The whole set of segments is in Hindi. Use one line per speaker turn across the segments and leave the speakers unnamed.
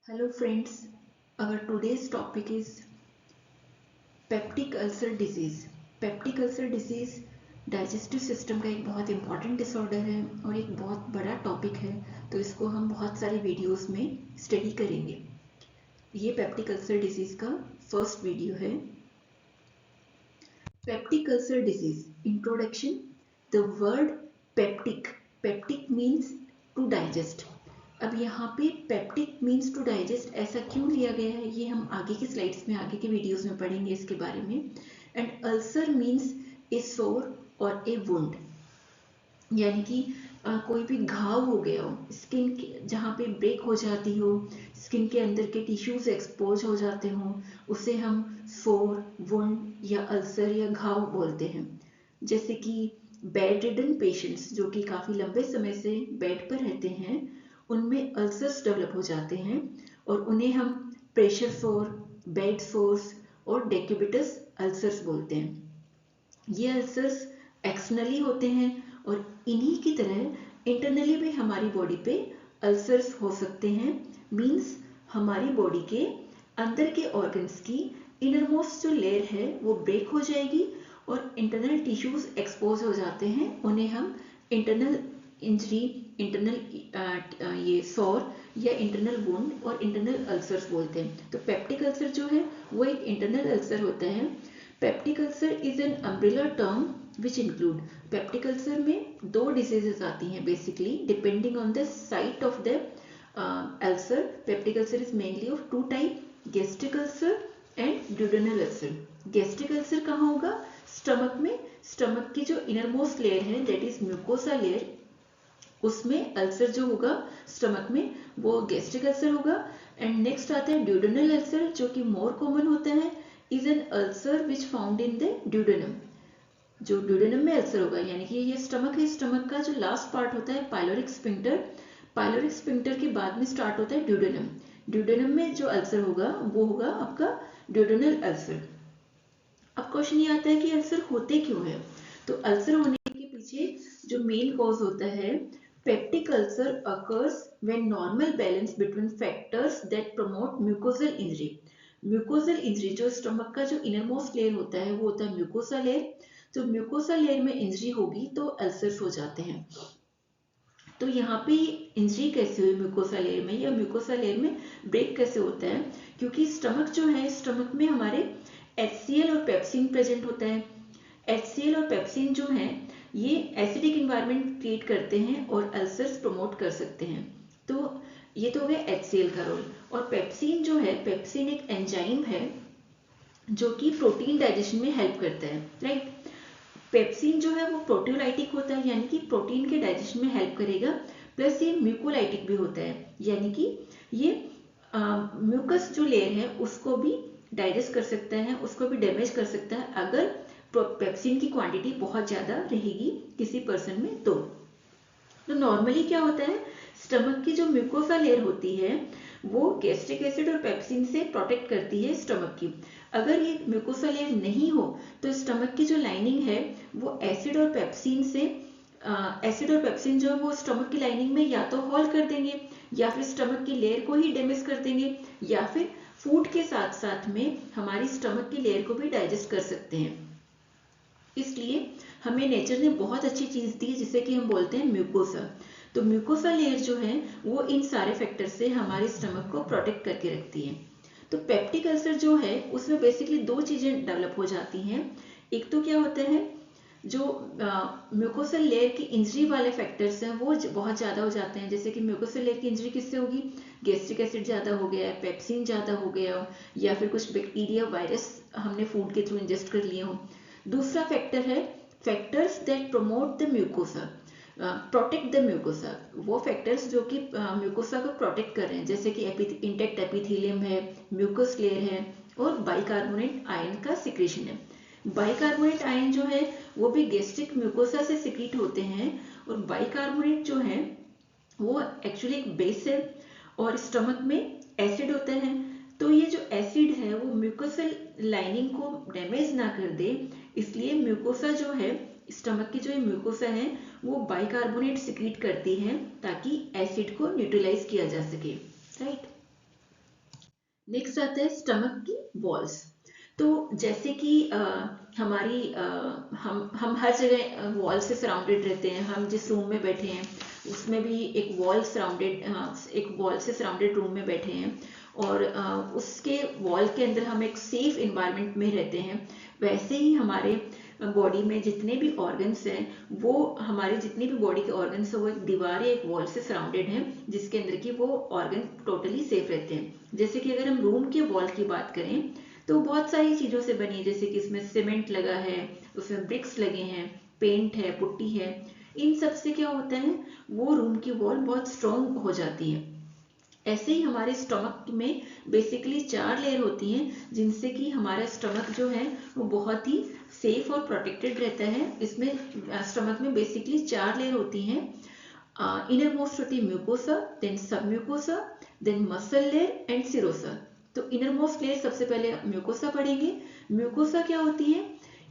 Hello friends, our today's topic is peptic ulcer disease. Peptic ulcer disease digestive system का एक बहुत इंपॉर्टेंट डिसऑर्डर है और एक बहुत बड़ा टॉपिक है, तो इसको हम बहुत सारे वीडियोस में स्टडी करेंगे। ये पेप्टिक अल्सर डिजीज़ का फर्स्ट वीडियो है। Peptic ulcer disease introduction. The word peptic, peptic means to digest. अब यहाँ पे पेप्टिक मीन्स टू डाइजेस्ट ऐसा क्यों लिया गया है, ये हम आगे की स्लाइड्स में, आगे के वीडियोस में पढ़ेंगे इसके बारे में। एंड अल्सर मीन्स ए सोर और ए वुंड, यानी कि कोई भी घाव हो गया हो, स्किन के जहाँ पे ब्रेक हो जाती हो, स्किन के अंदर के टिश्यूज एक्सपोज हो जाते हों, उसे हम सोर, वुंड या अल्सर या घाव बोलते हैं। जैसे कि बेड रिडन पेशेंट्स जो कि काफ़ी लंबे समय से बेड पर रहते हैं, उनमें अल्सर्स डेवलप हो जाते हैं और उन्हें हम प्रेशर सोर, बेड सोर्स और डेक्यूबिटस अल्सर्स बोलते हैं। ये अल्सर्स एक्सटर्नली होते हैं और इन्हीं की तरह इंटरनली भी हमारी बॉडी पे अल्सर्स हो सकते हैं। मीन्स हमारी बॉडी के अंदर के ऑर्गन्स की इनरमोस्ट जो लेयर है वो ब्रेक हो जाएगी और इंटरनल टिश्यूज एक्सपोज हो जाते हैं। उन्हें हम इंटरनल इंजरी, इंटरनल ये सॉर या इंटरनल वुंड और इंटरनल अल्सर्स बोलते हैं। तो पेप्टिक अल्सर जो है वो एक इंटरनल अल्सर होता है। Peptic ulcer is an umbrella term which include, peptic ulcer में दो डिजीजेस आती हैं basically depending on the site of the ulcer. Peptic ulcer is mainly of two type, gastric ulcer and duodenal ulcer. Gastric ulcer कहाँ होगा? स्टमक में। स्टमक की जो इनरमोस्ट लेयर है दैट इज म्यूकोसा लेयर, उसमें अल्सर जो होगा स्टमक में वो गैस्ट्रिक अल्सर होगा। एंड नेक्स्ट आता है ड्यूडेनल अल्सर जो कि मोर कॉमन होता है, is an ulcer which found in the duodenum. जो ड्यूडेनम में अल्सर होगा, यानी कि ये स्टमक है, स्टमक का जो लास्ट पार्ट होता है पाइलोरिक स्फिंक्टर, पाइलोरिक स्फिंक्टर के बाद में स्टार्ट होता है ड्यूडेनम। ड्यूडेनम में जो अल्सर होगा वो होगा आपका ड्यूडेनल अल्सर। अब क्वेश्चन ये आता है कि अल्सर होते क्यों है? तो अल्सर होने के पीछे जो मेन कॉज होता है, peptic ulcer occurs when normal balance between factors that promote mucosal injury. Mucosal injury, जो स्टमक का जो इनरमोस्ट लेयर होता है वो होता है म्यूकोसा लेयर। तो म्यूकोसा लेयर में इंजरी होगी तो अल्सर्स हो जाते हैं। तो यहाँ पे इंजरी कैसे हुई म्यूकोसा लेयर में, या म्यूकोसा लेयर में ब्रेक कैसे होता है? क्योंकि स्टमक जो है, स्टमक में हमारे HCl और पेप्सिन प्रेजेंट होता है। HCl और पेप्सिन जो है ये एसिडिक इन्वायरमेंट क्रिएट करते हैं और अल्सर्स प्रमोट कर सकते हैं। तो ये तो हो गया HCl का रोल। और पेप्सिन जो है, पेप्सिन एक एंजाइम है जो कि प्रोटीन डाइजेशन में हेल्प करता है, राइट। पेप्सिन जो है वो प्रोटियोलाइटिक होता है, यानी कि प्रोटीन के डाइजेशन में हेल्प करेगा। प्लस ये म्यूकोलाइटिक भी होता है, यानी कि ये म्यूकस जो लेयर है उसको भी डाइजेस्ट कर सकता है, उसको भी डैमेज कर सकता है अगर पेप्सिन की क्वांटिटी बहुत ज़्यादा रहेगी किसी पर्सन में। तो नॉर्मली क्या होता है, स्टमक की जो म्यूकोसा लेयर होती है वो गैस्ट्रिक एसिड और पेप्सिन से प्रोटेक्ट करती है स्टमक की। अगर ये म्यूकोसा लेयर नहीं हो तो स्टमक की जो लाइनिंग है वो एसिड और पेप्सिन से एसिड और पेप्सिन जो है वो स्टमक की लाइनिंग में या तो हॉल कर देंगे, या फिर स्टमक की लेयर को ही डैमेज कर देंगे, या फिर फूड के साथ साथ में हमारी स्टमक की लेयर को भी डाइजेस्ट कर सकते हैं। इसलिए हमें नेचर ने बहुत अच्छी चीज़ दी जिसे कि हम बोलते हैं म्यूकोसा। तो म्यूकोसा लेयर जो है वो इन सारे फैक्टर से हमारे स्टमक को प्रोटेक्ट करके रखती है। तो पेप्टिक अल्सर जो है उसमें बेसिकली दो चीज़ें डेवलप हो जाती हैं। एक तो क्या होता है, जो म्यूकोसल लेयर की इंजरी वाले फैक्टर्स हैं वो बहुत ज़्यादा हो जाते हैं। जैसे कि म्यूकोसल लेयर की इंजरी किससे होगी? गैस्ट्रिक एसिड ज़्यादा हो गया है, पेप्सिन ज़्यादा हो गया हो, या फिर कुछ बैक्टीरिया, वायरस हमने फूड के थ्रू इंजेस्ट कर लिए हो। दूसरा फैक्टर है factors that promote the mucosa, protect the mucosa. वो फैक्टर्स जो कि म्यूकोसा को प्रोटेक्ट कर रहे हैं, जैसे कि इंटेक्ट एपिथेलियम है, म्यूकस लेयर है और बाइकार्बोनेट आयन का सिक्रेशन है। बाइकार्बोनेट आयन जो है वो भी गैस्ट्रिक म्यूकोसा से सिक्रीट होते हैं, और बाइकार्बोनेट जो है वो एक्चुअली एक बेस है और स्टमक में एसिड होता है। तो ये जो एसिड है वो म्यूकोसल लाइनिंग को डैमेज ना कर दे, इसलिए म्यूकोसा जो है, स्टमक की जो म्यूकोसा है वो बाइकार्बोनेट सिक्रीट करती है ताकि एसिड को न्यूट्रलाइज किया जा सके, राइट। नेक्स्ट आता है स्टमक की वॉल्स। तो जैसे कि हमारी हम हर जगह वॉल से सराउंडेड रहते हैं। हम जिस रूम में बैठे हैं उसमें भी एक वॉल से सराउंडेड रूम में बैठे हैं, और उसके वॉल के अंदर हम एक सेफ इन्वायरमेंट में रहते हैं। वैसे ही हमारे बॉडी में जितने भी ऑर्गन्स हैं, वो हमारे जितने भी बॉडी के ऑर्गन्स हैं वो एक दीवार या एक वॉल से सराउंडेड हैं, जिसके अंदर की वो ऑर्गन टोटली सेफ रहते हैं। जैसे कि अगर हम रूम के वॉल की बात करें तो बहुत सारी चीज़ों से बनी है, जैसे कि इसमें सीमेंट लगा है, उसमें ब्रिक्स लगे हैं, पेंट है, पुट्टी है। इन सब से क्या होता है, वो रूम की वॉल बहुत स्ट्रॉन्ग हो जाती है। ऐसे ही हमारे स्टमक में बेसिकली 4 लेयर होती हैं, जिनसे कि हमारा स्टमक जो है वो बहुत ही सेफ और प्रोटेक्टेड रहता है। इसमें स्टमक में बेसिकली 4 लेयर होती हैं। इनर मोस्ट होती है mucosa, then sub mucosa, then muscle layer and serosa. तो इनर मोस्ट लेयर सबसे पहले म्यूकोसा पढ़ेंगे। म्यूकोसा क्या होती है?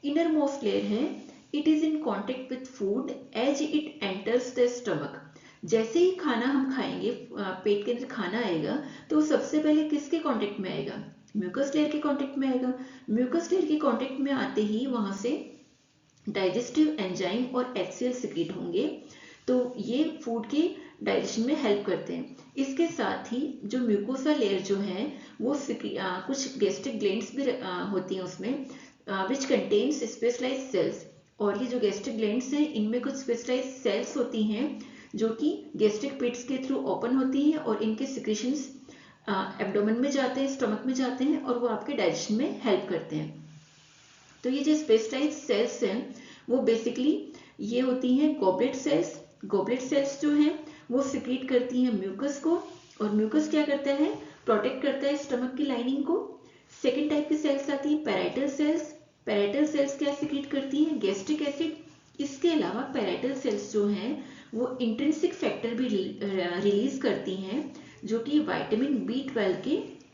इनर मोस्ट लेयर है, it is in contact with food as it enters the stomach. जैसे ही खाना हम खाएंगे, पेट के अंदर खाना आएगा, तो सबसे पहले किसके कांटेक्ट में आएगा? म्यूकस लेयर के कांटेक्ट में आएगा। म्यूकस लेयर के कांटेक्ट में आते ही वहां से डाइजेस्टिव एंजाइम और HCl सिक्रीट होंगे, तो ये फूड के डाइजेशन में हेल्प करते हैं। इसके साथ ही जो म्यूकोसा लेयर जो है वो कुछ गैस्ट्रिक ग्लैंड्स भी होती हैं उसमें, विच कंटेन्स स्पेशलाइज्ड सेल्स। और ये जो गैस्ट्रिक ग्लैंड्स हैं इनमें कुछ स्पेशलाइज्ड सेल्स होती हैं जो कि गैस्ट्रिक पिट्स के थ्रू ओपन होती हैं, और इनके सिक्रीशंस एब्डोमेन में जाते हैं, स्टमक में जाते हैं, और वो आपके डाइजेशन में हेल्प करते हैं। तो ये जो स्पेशलाइज्ड सेल्स हैं वो बेसिकली ये होती हैं गॉबलेट सेल्स। गॉबलेट सेल्स जो हैं वो सिक्रीट करती हैं म्यूकस को, और म्यूकस क्या करता है? प्रोटेक्ट करता है स्टमक की लाइनिंग को। सेकेंड टाइप की सेल्स आती है पैराइटल सेल्स। पैराइटल सेल्स क्या सिक्रीट करती हैं? Gastric acid. इसके अलावा पैराइटल सेल्स जो हैं वो इंट्रिंसिक फैक्टर भी रिलीज करती हैं, जो कि विटामिन B12 के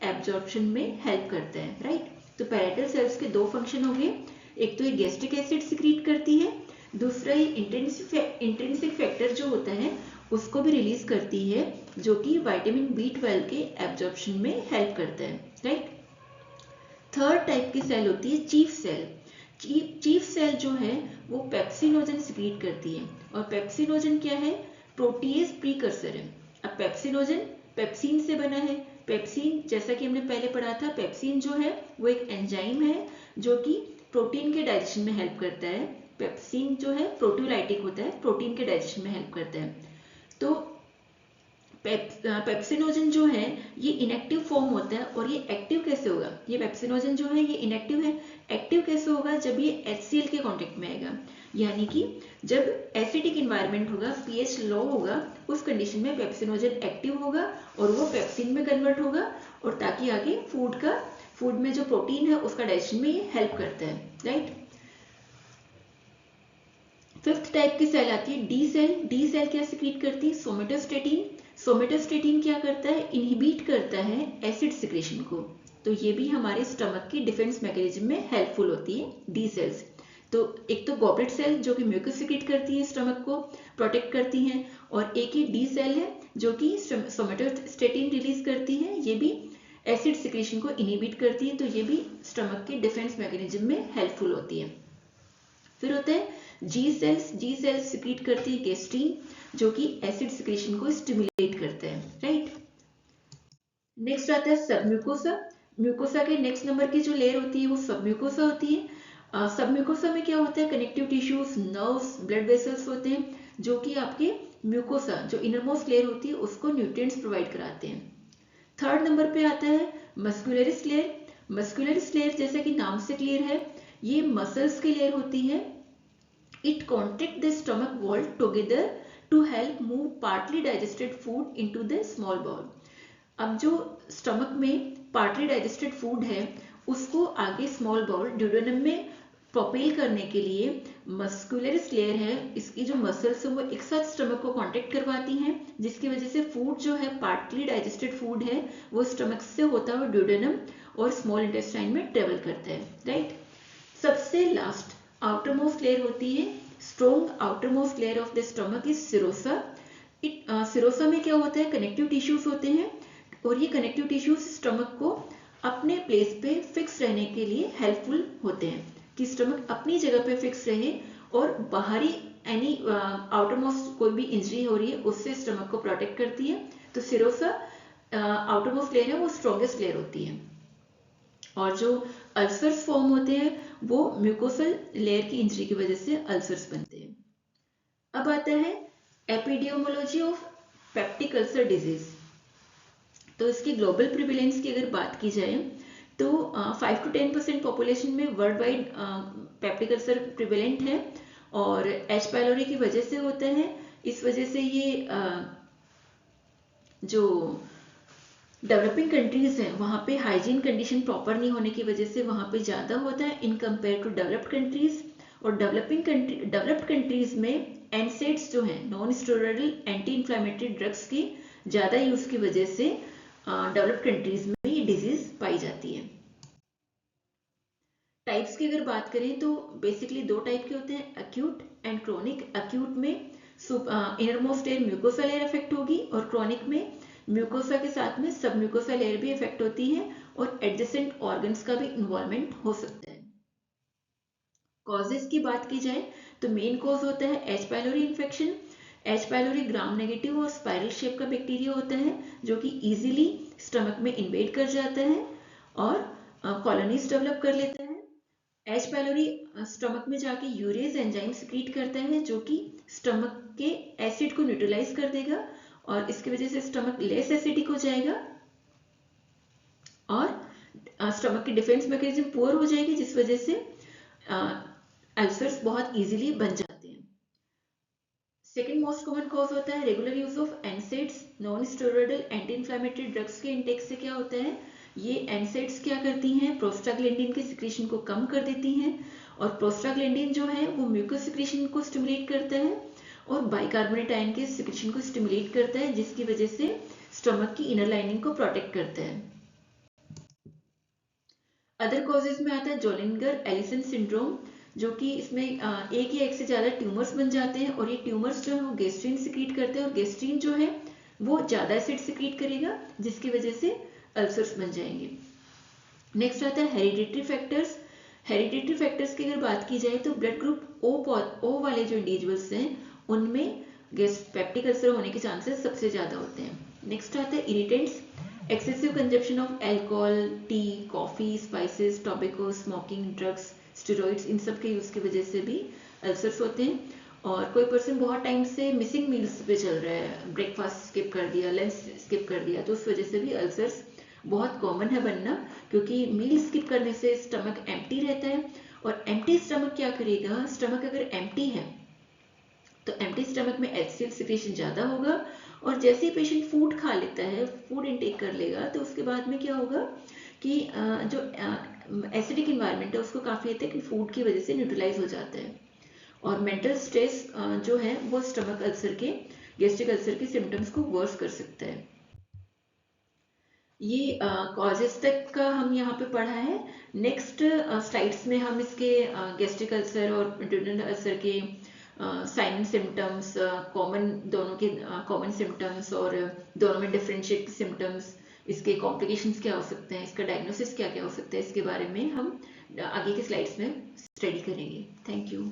एब्जॉर्प्शन में हेल्प करते हैं, राइट। तो पैराइटल सेल्स के 2 फंक्शन हो गए, एक तो ये गैस्ट्रिक एसिड सिक्रीट करती है, दूसरा ये इंट्रिंसिक फैक्टर जो होता है उसको भी रिलीज करती है, जो कि विटामिन B12 के एब्जॉर्प्शन में हेल्प करता है, राइट। थर्ड टाइप की सेल होती है चीफ सेल। चीफ सेल जो है वो पेप्सिनोजन सिक्रीट करती है, और पेप्सिनोजन क्या है? प्रोटीएज प्रीकर्सर है। अब पेप्सिनोजन पेप्सिन से बना है। पेप्सिन जैसा कि हमने पहले पढ़ा था, पेप्सिन जो है वो एक एंजाइम है जो कि प्रोटीन के डाइजेशन में हेल्प करता है। पेप्सिन जो है प्रोटीओलाइटिक होता है, प्रोटीन के डाइजेशन में हेल्प करता है। तो पेप्सिनोजन जो है ये इनएक्टिव फॉर्म होता है, और ये एक्टिव कैसे होगा? ये पेप्सिनोजन जो है ये इनएक्टिव है। एक्टिव कैसे होगा? जब ये HCl के कांटेक्ट में आएगा, यानी कि जब एसिडिक इन्वायरमेंट होगा, pH लो होगा, उस कंडीशन में पेप्सिनोजन एक्टिव होगा और वो पेप्सिन में कन्वर्ट होगा, और ताकि आगे फूड में जो प्रोटीन है उसका डाइजेशन में ये हेल्प करता है, राइट। फिफ्थ टाइप की सेल आती है डी सेल। डी सेल क्या सिक्रीट करती है? सोमेटोस्टेटिन। सोमेटोस्टेटिन क्या करता है? इनहिबिट करता है एसिड सिक्रेशन को। तो ये भी हमारे स्टमक की डिफेंस मैकेनिज्म में हेल्पफुल होती है डी सेल्स। तो एक तो गॉबलेट सेल जो कि म्यूकस सिक्रीट करती है, स्टमक को प्रोटेक्ट करती हैं, और एक ही डी सेल है जो कि सोमेटोस्टेटिन रिलीज करती है, ये भी एसिड सिक्रेशन को इनहिबिट करती है, तो ये भी स्टमक के डिफेंस मैकेनिज्म में हेल्पफुल होती है। फिर होता है जी सेल्स। जी सेल्स सिक्रीट करती है गेस्ट्रीन, जो कि एसिड सिक्रेशन को स्टिमुलेट करता है, राइट। नेक्स्ट आता है सबम्यूकोसा। म्यूकोसा के नेक्स्ट नंबर की जो लेयर होती है वो सबम्यूकोसा होती है। सबम्यूकोसा में क्या होता है? Connective tissues, nerves, blood vessels होते हैं, जो कि आपके म्यूकोसा जो इनरमोस्ट लेयर होती है उसको न्यूट्रिएंट्स प्रोवाइड कराते हैं। थर्ड नंबर पे आता है मस्कुलरिस लेयर। मस्कुलरिस लेयर जैसा कि नाम से क्लियर है, ये मसल्स की लेयर होती है। It contract the stomach wall together to help move partly digested food into the small bowel. अब जो स्टमक में पार्टली डाइजेस्टेड फूड है उसको आगे स्मॉल बाउल ड्यूडेनम में प्रोपेल करने के लिए मस्कुलरिस लेयर है, इसकी जो मसल्स है वो एक साथ स्टमक को कांटेक्ट करवाती हैं, जिसकी वजह से फूड जो है पार्टली डाइजेस्टेड फूड है वो स्टमक से होता हुआ ड्यूडेनम और स्मॉल इंटेस्टाइन में ट्रेवल करता है, राइट। सबसे लास्ट आउटर मोस्ट लेयर होती है strong outer most layer of the stomach is serosa. Serosa में क्या होता है? कनेक्टिव टिश्यूज होते हैं, और ये कनेक्टिव टिश्यूज स्टमक को अपने प्लेस पे फिक्स रहने के लिए हेल्पफुल होते हैं, कि स्टमक अपनी जगह पे फिक्स रहे और बाहरी एनी आउटर मोस्ट कोई भी इंजरी हो रही है उससे स्टमक को प्रोटेक्ट करती है। तो सिरोसा आउटर मोस्ट लेयर है वो स्ट्रॉन्गेस्ट लेयर होती है, और जो अल्सर्स फॉर्म होते हैं वो म्यूकोसल लेयर की इंजरी की वजह से अल्सर्स बनते हैं। अब आता है एपिडियोमोलॉजी ऑफ पेप्टिक अल्सर डिजीज। तो इसकी ग्लोबल प्रिविलेंस की अगर बात की जाए तो 5 to 10% पॉपुलेशन में world wide peptic ulcer prevalent है, और एच पाइलोरी की वजह से होता है। इस वजह से ये जो डेवलपिंग कंट्रीज हैं वहाँ पे हाइजीन कंडीशन प्रॉपर नहीं होने की वजह से वहाँ पे ज़्यादा होता है in compare to developed countries. और डेवलप्ड कंट्रीज में एनसेड्स जो हैं non steroidal anti inflammatory drugs की ज़्यादा यूज़ की वजह से डेवलप्ड कंट्रीज में ये डिजीज पाई जाती है। टाइप्स की अगर बात करें तो बेसिकली दो टाइप के होते हैं, एक्यूट एंड क्रोनिक। एक्यूट में inner most layer mucosa layer affect होगी, और क्रोनिक में म्यूकोसा के साथ में सब म्यूकोसा लेयर भी अफेक्ट होती है, और एडजेसेंट ऑर्गन्स का भी इन्वॉल्वमेंट हो सकता है। कॉजेज की बात की जाए तो मेन कॉज होता है H pylori infection. H pylori gram negative और स्पाइरल शेप का बैक्टीरिया होता है जो कि इजीली स्टमक में इन्वेड कर जाता है और कॉलोनीज डेवलप कर लेता है। एच पाइलोरी स्टमक में जाके यूरेज एंजाइम सिक्रीट करता है जो कि स्टमक के एसिड को न्यूट्रलाइज कर देगा, और इसकी वजह से स्टमक लेस एसिडिक हो जाएगा और स्टमक की डिफेंस मैकेनिज्म पुअर हो जाएगी, जिस वजह से अल्सर्स बहुत इजीली बन जाते हैं। सेकेंड मोस्ट कॉमन कॉज होता है regular use of NSAIDs non steroidal anti inflammatory drugs के इंटेक से क्या होता है, ये एनसेड्स क्या करती हैं, प्रोस्टाग्लैंडिन के सिक्रीशन को कम कर देती हैं, और प्रोस्टाग्लैंडिन जो है वो म्यूकस सिक्रीशन को स्टिमुलेट करता है और बाइकार्बोनेट आयन के सिक्रीशन को स्टिमुलेट करता है, जिसकी वजह से स्टमक की इनर लाइनिंग को प्रोटेक्ट करता है। अदर कॉजेज में आता है जोलिंगर एलिसन सिंड्रोम, जो कि इसमें एक या एक से ज़्यादा ट्यूमर्स बन जाते हैं, और ये ट्यूमर्स जो है वो गेस्ट्रीन सिक्रीट करते हैं, और गेस्ट्रीन जो है वो ज़्यादा एसिड सिक्रीट करेगा, जिसकी वजह से अल्सर्स बन जाएंगे। नेक्स्ट आता है हेरिडिटरी फैक्टर्स। हेरिडिटरी फैक्टर्स की अगर बात की जाए तो ब्लड ग्रुप ओ वाले जो इंडिविजुअल्स हैं उनमें पेप्टिक अल्सर होने के चांसेस सबसे ज़्यादा होते हैं। नेक्स्ट आता है irritants. Excessive consumption of alcohol, tea, coffee, spices, tobacco, smoking, drugs, steroids, इन सब के यूज़ की वजह से भी अल्सर्स होते हैं। और कोई पर्सन बहुत टाइम से मिसिंग मील्स पे चल रहा है, ब्रेकफास्ट स्किप कर दिया, लंच स्किप कर दिया, तो उस वजह से भी अल्सर्स बहुत कॉमन है बनना, क्योंकि मील स्किप करने से स्टमक एम्प्टी रहता है, और एम्प्टी स्टमक क्या करेगा, स्टमक अगर एम्प्टी है तो एम्प्टी स्टमक में एचसीएल सिक्रेशन ज़्यादा होगा, और जैसे ही पेशेंट फूड खा लेता है, फूड इनटेक कर लेगा, तो उसके बाद में क्या होगा कि जो एसिडिक इन्वायरमेंट है उसको काफ़ी हद तक फूड की वजह से न्यूट्रलाइज हो जाता है, और मेंटल स्ट्रेस जो है वो स्टमक अल्सर के गैस्ट्रिक अल्सर के सिम्टम्स को वर्स कर सकता है। ये कॉजेस तक का हम यहाँ पे पढ़ा है। नेक्स्ट स्लाइड्स में हम इसके गैस्ट्रिक अल्सर और इंटेस्टाइनल अल्सर के साइन एंड सिम्टम्स, कॉमन दोनों के कॉमन सिम्टम्स और दोनों में डिफरेंशिएट सिम्टम्स, इसके कॉम्प्लिकेशंस क्या हो सकते हैं, इसका डायग्नोसिस क्या क्या हो सकता है, इसके बारे में हम आगे के स्लाइड्स में स्टडी करेंगे। Thank you.